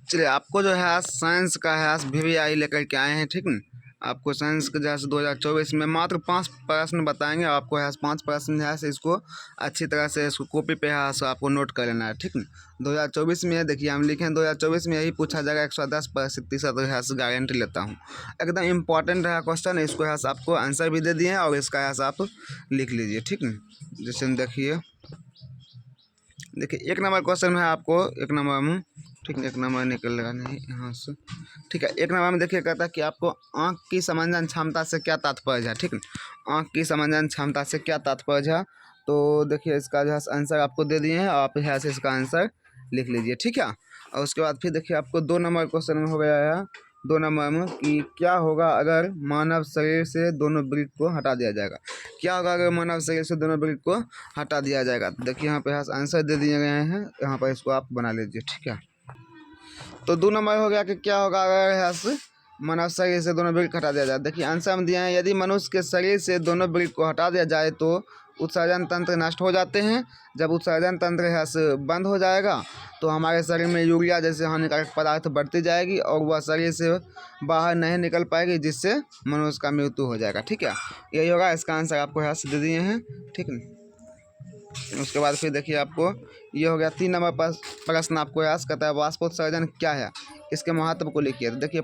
चलिए आपको जो है साइंस का है VVI लेकर के आए हैं, ठीक न। आपको साइंस के जैसे 2024 में मात्र 5 प्रश्न बताएंगे। आपको है 5 प्रश्न है इसको अच्छी तरह से इसको कॉपी पे है आपको नोट कर लेना है, ठीक न। 2024 में देखिए हम लिखे हैं 2024 में यही पूछा जाएगा, 110% है गारंटी लेता हूँ। एकदम इंपॉर्टेंट है क्वेश्चन, इसको है आपको आंसर भी दे दिए हैं और इसका है आप लिख लीजिए, ठीक न। जैसे देखिए 1 नंबर क्वेश्चन है आपको 1 नंबर में, ठीक है, 1 नंबर निकलेगा नहीं यहाँ से, ठीक है। 1 नंबर में देखिए कहता है कि आपको आँख की समंजन क्षमता से क्या तात्पर्य है, ठीक है। आँख की समंजन क्षमता से क्या तात्पर्य है, तो देखिए इसका जो है आंसर आपको दे दिए हैं, आप यहाँ से इसका आंसर लिख लीजिए, ठीक है। और उसके बाद फिर देखिए आपको 2 नंबर क्वेश्चन में हो गया है 2 नंबर में कि क्या होगा अगर मानव शरीर से दोनों वृक्क को हटा दिया जाएगा। क्या होगा अगर मानव शरीर से दोनों वृक्क को हटा दिया जाएगा। देखिए यहाँ पे आंसर दे दिए गए हैं, यहाँ पर इसको आप बना लीजिए, ठीक है। तो 2 नंबर हो गया कि क्या होगा अगर मानव शरीर से दोनों वृक्क हटा दिया जाए। देखिए आंसर हम दिए हैं, यदि मनुष्य के शरीर से दोनों वृक्क को हटा दिया जाए तो उत्सर्जन तंत्र नष्ट हो जाते हैं। जब उत्सर्जन तंत्र है बंद हो जाएगा तो हमारे शरीर में यूरिया जैसे हानिकारक पदार्थ बढ़ती जाएगी और वह शरीर से बाहर नहीं निकल पाएगी, जिससे मनुष्य का मृत्यु हो जाएगा, ठीक है। यही होगा, इसका आंसर आपको यहाँ से दे दिए हैं, ठीक है। उसके बाद फिर देखिए आपको ये हो गया 3 नंबर पर प्रश्न आपको याद कहता है वाष्पोत्सर्जन क्या है, इसके महत्व को लिखिए। तो देखिए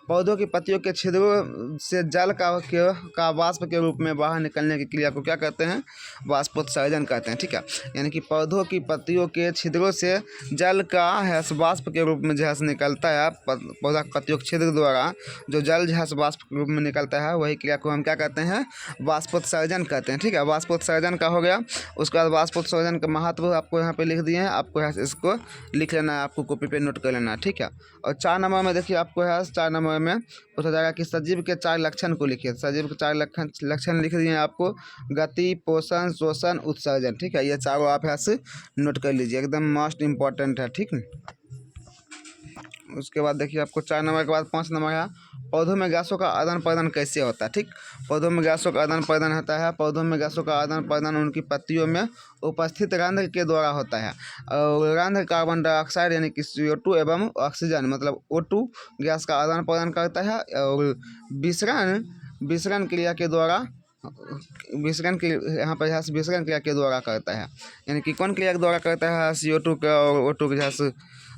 पौधों की पत्तियों के छिद्रों से जल का वाष्प के रूप में बाहर निकलने की क्रिया को क्या कहते हैं, वाष्पोत्सर्जन कहते हैं, ठीक है। यानी कि पौधों की पत्तियों के छिद्रों से जल का है वाष्प के रूप में जो है निकलता है, पौधा की पत्तियों के छिद्र द्वारा जो जल जो है वाष्प के रूप में निकलता है, वही क्रिया को हम क्या कहते हैं, वाष्पोत्सर्जन कहते हैं, ठीक है। वाष्पोत्सर्जन का हो गया। उसके बाद वाष्पोत्सर्जन का महत्व आपको यहाँ पे लिख दिए हैं, आपको यहाँ इसको लिख लेना है, आपको कॉपी पे नोट कर लेना है, ठीक है। और 4 नंबर में देखिए आपको है 4 नंबर में पूछा जाएगा कि सजीव के 4 लक्षण को लिखिए। सजीव के 4 लक्षण लिख दिए हैं आपको, गति, पोषण, शोषण, उत्सर्जन, ठीक है। ये चारों आप यहाँ से नोट कर लीजिए, एकदम मोस्ट इम्पॉर्टेंट है, ठीक है। उसके बाद देखिए आपको 4 नंबर के बाद 5 नंबर है पौधों में गैसों का आदान प्रदान कैसे होता है, ठीक। पौधों में गैसों का आदान प्रदान होता है, पौधों में गैसों का आदान प्रदान उनकी पत्तियों में उपस्थित रंध्र के द्वारा होता है। और रंध्र कार्बन डाइऑक्साइड यानी कि CO2 एवं ऑक्सीजन मतलब O2 गैस का आदान प्रदान करता है। और विसरण क्रिया के द्वारा विसरण के यहाँ पर विसरण क्रिया के द्वारा करता है, यानी कि कौन क्रिया के द्वारा करता है, CO2 का और O2 के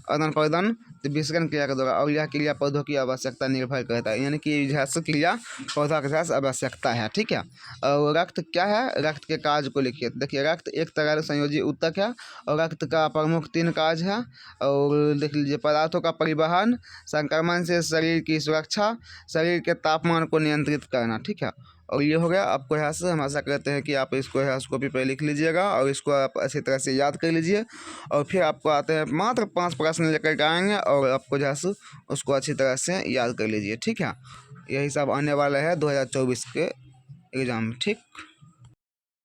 आदान प्रदान विसरण क्रिया के द्वारा। और यह क्रिया पौधों की आवश्यकता निर्भर करता है, यानी कि यह क्रिया पौधा के साथ आवश्यकता है, ठीक है। और रक्त क्या है, रक्त के कार्य को लिखिए। देखिए रक्त एक तरह संयोजी ऊतक है और रक्त का प्रमुख 3 कार्य है। और देख लीजिए पदार्थों का परिवहन, संक्रमण से शरीर की सुरक्षा, शरीर के तापमान को नियंत्रित करना, ठीक है। और ये हो गया। आपको यहाँ से हम आशा करते हैं कि आप इसको यहाँ कॉपी पर लिख लीजिएगा और इसको आप अच्छी तरह से याद कर लीजिए। और फिर आपको आते हैं मात्र 5 प्रश्न लेकर के आएंगे और आपको जो है उसको अच्छी तरह से याद कर लीजिए, ठीक है। यही सब आने वाला है 2024 के एग्ज़ाम, ठीक।